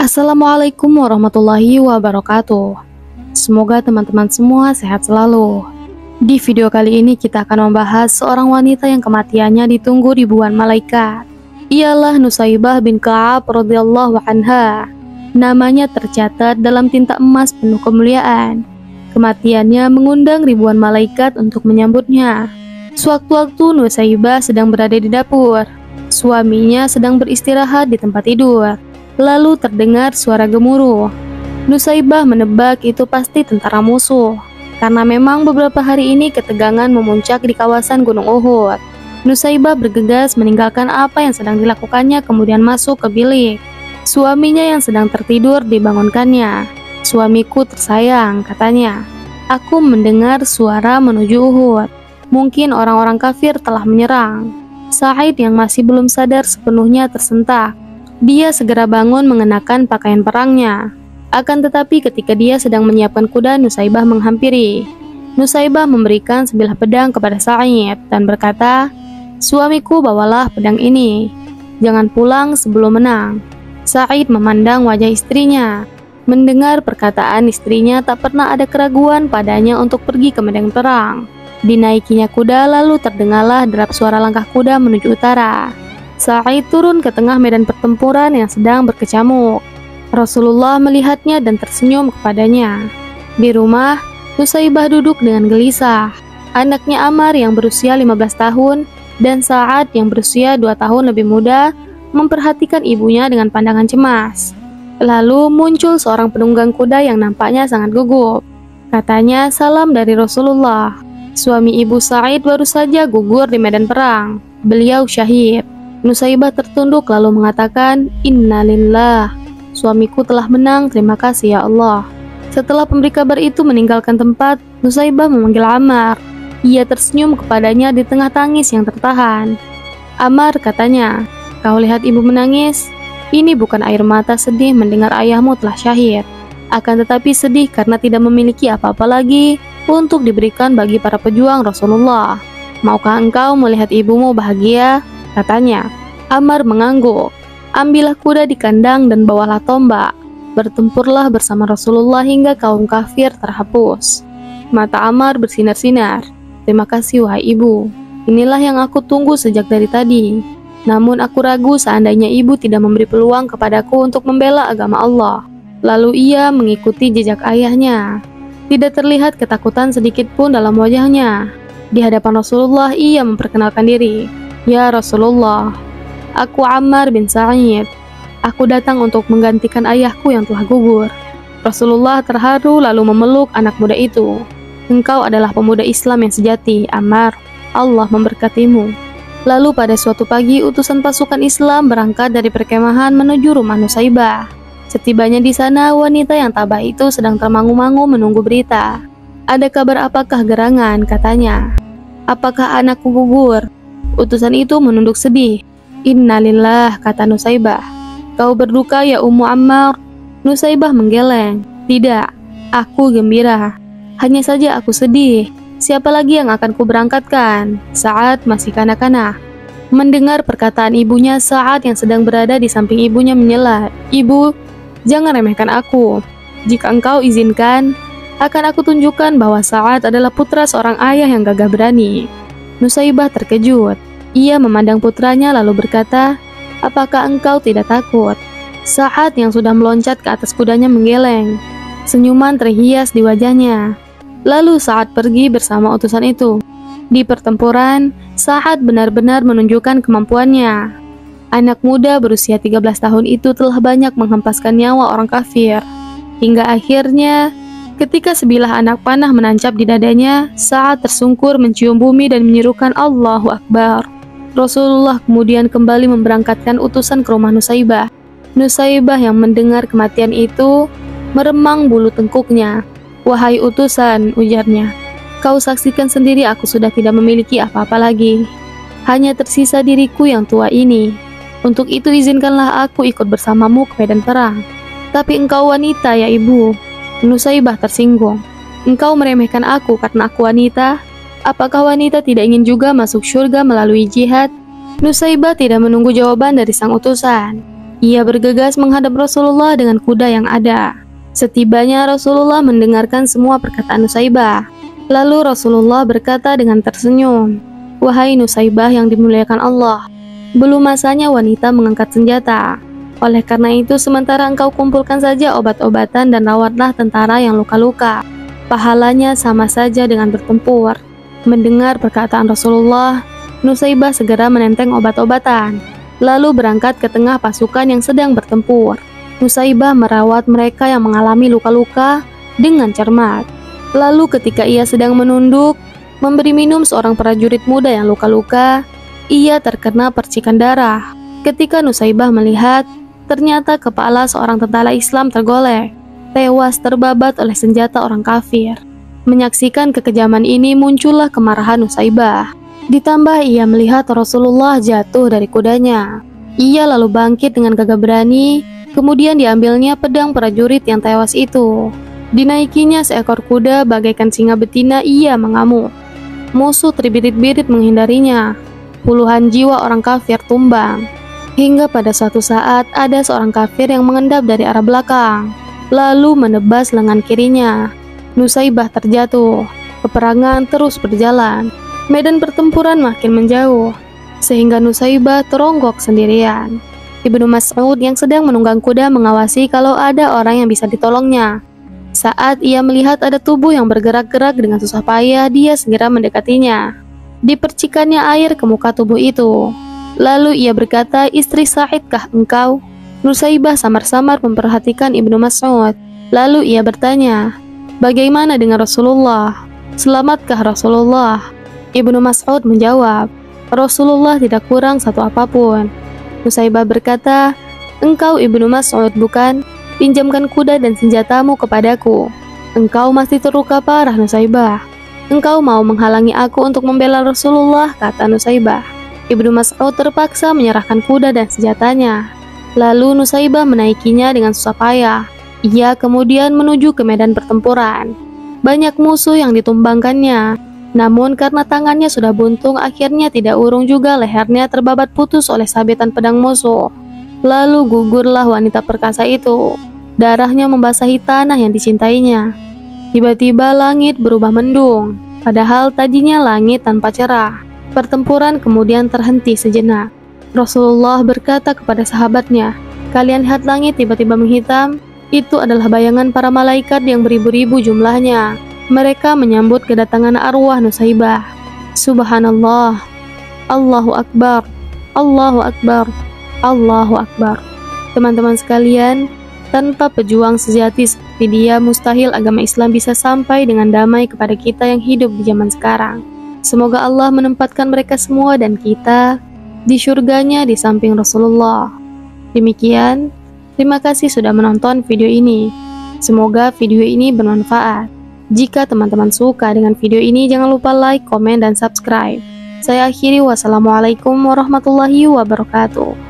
Assalamualaikum warahmatullahi wabarakatuh. Semoga teman-teman semua sehat selalu. Di video kali ini kita akan membahas seorang wanita yang kematiannya ditunggu ribuan malaikat. Ialah Nusaybah bin Ka'ab radhiyallahu anha. Namanya tercatat dalam tinta emas penuh kemuliaan. Kematiannya mengundang ribuan malaikat untuk menyambutnya. Sewaktu-waktu Nusaybah sedang berada di dapur, suaminya sedang beristirahat di tempat tidur. Lalu terdengar suara gemuruh. Nusaybah menebak itu pasti tentara musuh, karena memang beberapa hari ini ketegangan memuncak di kawasan Gunung Uhud. Nusaybah bergegas meninggalkan apa yang sedang dilakukannya kemudian masuk ke bilik. Suaminya yang sedang tertidur dibangunkannya. "Suamiku tersayang," katanya. "Aku mendengar suara menuju Uhud. Mungkin orang-orang kafir telah menyerang." Sa'id yang masih belum sadar sepenuhnya tersentak. Dia segera bangun mengenakan pakaian perangnya. Akan tetapi ketika dia sedang menyiapkan kuda, Nusaybah menghampiri. Nusaybah memberikan sebilah pedang kepada Sa'id dan berkata, "Suamiku, bawalah pedang ini. Jangan pulang sebelum menang." Sa'id memandang wajah istrinya. Mendengar perkataan istrinya, tak pernah ada keraguan padanya untuk pergi ke medan perang. Dinaikinya kuda, lalu terdengarlah derap suara langkah kuda menuju utara. Sa'id turun ke tengah medan pertempuran yang sedang berkecamuk. Rasulullah melihatnya dan tersenyum kepadanya. Di rumah, Nusaybah duduk dengan gelisah. Anaknya Ammar yang berusia 15 tahun dan Sa'ad yang berusia 2 tahun lebih muda memperhatikan ibunya dengan pandangan cemas. Lalu muncul seorang penunggang kuda yang nampaknya sangat gugup. Katanya, "Salam dari Rasulullah. Suami ibu Sa'id baru saja gugur di medan perang. Beliau syahid." Nusaybah tertunduk lalu mengatakan, "Innalillah, suamiku telah menang, terima kasih ya Allah." Setelah pemberi kabar itu meninggalkan tempat, Nusaybah memanggil Ammar. Ia tersenyum kepadanya di tengah tangis yang tertahan. "Ammar," katanya, "kau lihat ibu menangis? Ini bukan air mata sedih mendengar ayahmu telah syahid, akan tetapi sedih karena tidak memiliki apa-apa lagi untuk diberikan bagi para pejuang Rasulullah. Maukah engkau melihat ibumu bahagia?" katanya. Ammar mengangguk. "Ambillah kuda di kandang dan bawalah tombak. Bertempurlah bersama Rasulullah hingga kaum kafir terhapus." Mata Ammar bersinar-sinar. "Terima kasih wahai ibu. Inilah yang aku tunggu sejak dari tadi. Namun aku ragu seandainya ibu tidak memberi peluang kepadaku untuk membela agama Allah." Lalu ia mengikuti jejak ayahnya. Tidak terlihat ketakutan sedikit pun dalam wajahnya. Di hadapan Rasulullah ia memperkenalkan diri. "Ya Rasulullah, aku Ammar bin Sa'id. Aku datang untuk menggantikan ayahku yang telah gugur." Rasulullah terharu lalu memeluk anak muda itu. "Engkau adalah pemuda Islam yang sejati, Ammar. Allah memberkatimu." Lalu pada suatu pagi, utusan pasukan Islam berangkat dari perkemahan menuju rumah Nusaybah. Setibanya di sana, wanita yang tabah itu sedang termangu-mangu menunggu berita. "Ada kabar apakah gerangan?" katanya. "Apakah anakku gugur?" Utusan itu menunduk sedih. "Innalillah," kata Nusaybah. "Kau berduka ya Ummu Ammar?" Nusaybah menggeleng. "Tidak, aku gembira. Hanya saja aku sedih. Siapa lagi yang akan kuberangkatkan? Sa'ad masih kanak-kanak." Mendengar perkataan ibunya, Sa'ad yang sedang berada di samping ibunya menyela, "Ibu, jangan remehkan aku. Jika engkau izinkan, akan aku tunjukkan bahwa Sa'ad adalah putra seorang ayah yang gagah berani." Nusaybah terkejut. Ia memandang putranya lalu berkata, "Apakah engkau tidak takut?" Sa'ad yang sudah meloncat ke atas kudanya menggeleng. Senyuman terhias di wajahnya. Lalu Sa'ad pergi bersama utusan itu. Di pertempuran, Sa'ad benar-benar menunjukkan kemampuannya. Anak muda berusia 13 tahun itu telah banyak menghempaskan nyawa orang kafir. Hingga akhirnya, ketika sebilah anak panah menancap di dadanya, Sa'ad tersungkur mencium bumi dan menyerukan Allahu Akbar. Rasulullah kemudian kembali memberangkatkan utusan ke rumah Nusaybah. Nusaybah yang mendengar kematian itu meremang bulu tengkuknya. "Wahai utusan," ujarnya, "kau saksikan sendiri aku sudah tidak memiliki apa-apa lagi. Hanya tersisa diriku yang tua ini. Untuk itu izinkanlah aku ikut bersamamu ke medan perang." "Tapi engkau wanita ya ibu." Nusaybah tersinggung. "Engkau meremehkan aku karena aku wanita? Apakah wanita tidak ingin juga masuk surga melalui jihad?" Nusaybah tidak menunggu jawaban dari sang utusan. Ia bergegas menghadap Rasulullah dengan kuda yang ada. Setibanya Rasulullah mendengarkan semua perkataan Nusaibah. Lalu Rasulullah berkata dengan tersenyum, "Wahai Nusaibah yang dimuliakan Allah, belum masanya wanita mengangkat senjata. Oleh karena itu, sementara engkau kumpulkan saja obat-obatan dan rawatlah tentara yang luka-luka. Pahalanya sama saja dengan bertempur." Mendengar perkataan Rasulullah, Nusaibah segera menenteng obat-obatan, lalu berangkat ke tengah pasukan yang sedang bertempur. Nusaibah merawat mereka yang mengalami luka-luka dengan cermat. Lalu ketika ia sedang menunduk, memberi minum seorang prajurit muda yang luka-luka, ia terkena percikan darah. Ketika Nusaibah melihat, ternyata kepala seorang tentara Islam tergolek, tewas terbabat oleh senjata orang kafir. Menyaksikan kekejaman ini muncullah kemarahan Nusaibah. Ditambah ia melihat Rasulullah jatuh dari kudanya. Ia lalu bangkit dengan gagah berani, kemudian diambilnya pedang prajurit yang tewas itu. Dinaikinya seekor kuda bagaikan singa betina, ia mengamuk. Musuh terbirit-birit menghindarinya. Puluhan jiwa orang kafir tumbang. Hingga pada suatu saat ada seorang kafir yang mengendap dari arah belakang, lalu menebas lengan kirinya. Nusaibah terjatuh. Peperangan terus berjalan. Medan pertempuran makin menjauh, sehingga Nusaibah teronggok sendirian. Ibnu Mas'ud yang sedang menunggang kuda mengawasi kalau ada orang yang bisa ditolongnya. Saat ia melihat ada tubuh yang bergerak-gerak dengan susah payah, dia segera mendekatinya. Dipercikannya air ke muka tubuh itu. Lalu ia berkata, "Istri Sa'idkah engkau?" Nusaibah samar-samar memperhatikan Ibnu Mas'ud. Lalu ia bertanya, "Bagaimana dengan Rasulullah? Selamatkah Rasulullah?" Ibnu Mas'ud menjawab, "Rasulullah tidak kurang satu apapun." Nusaibah berkata, "Engkau Ibnu Mas'ud bukan? Pinjamkan kuda dan senjatamu kepadaku." "Engkau masih terluka parah, Nusaibah. Engkau mau menghalangi aku untuk membela Rasulullah," kata Nusaibah. Ibnu Mas'ud terpaksa menyerahkan kuda dan senjatanya. Lalu Nusaibah menaikinya dengan susah payah. Ia kemudian menuju ke medan pertempuran. Banyak musuh yang ditumbangkannya. Namun karena tangannya sudah buntung, akhirnya tidak urung juga lehernya terbabat putus oleh sabetan pedang musuh. Lalu gugurlah wanita perkasa itu. Darahnya membasahi tanah yang dicintainya. Tiba-tiba langit berubah mendung, padahal tadinya langit tanpa cerah. Pertempuran kemudian terhenti sejenak. Rasulullah berkata kepada sahabatnya, "Kalian lihat langit tiba-tiba menghitam? Itu adalah bayangan para malaikat yang beribu-ribu jumlahnya. Mereka menyambut kedatangan arwah Nusaibah." Subhanallah. Allahu Akbar. Allahu Akbar. Allahu Akbar. Teman-teman sekalian, tanpa pejuang sejati seperti dia, mustahil agama Islam bisa sampai dengan damai kepada kita yang hidup di zaman sekarang. Semoga Allah menempatkan mereka semua dan kita di surganya di samping Rasulullah. Demikian, terima kasih sudah menonton video ini. Semoga video ini bermanfaat. Jika teman-teman suka dengan video ini, jangan lupa like, komen, dan subscribe. Saya akhiri, wassalamualaikum warahmatullahi wabarakatuh.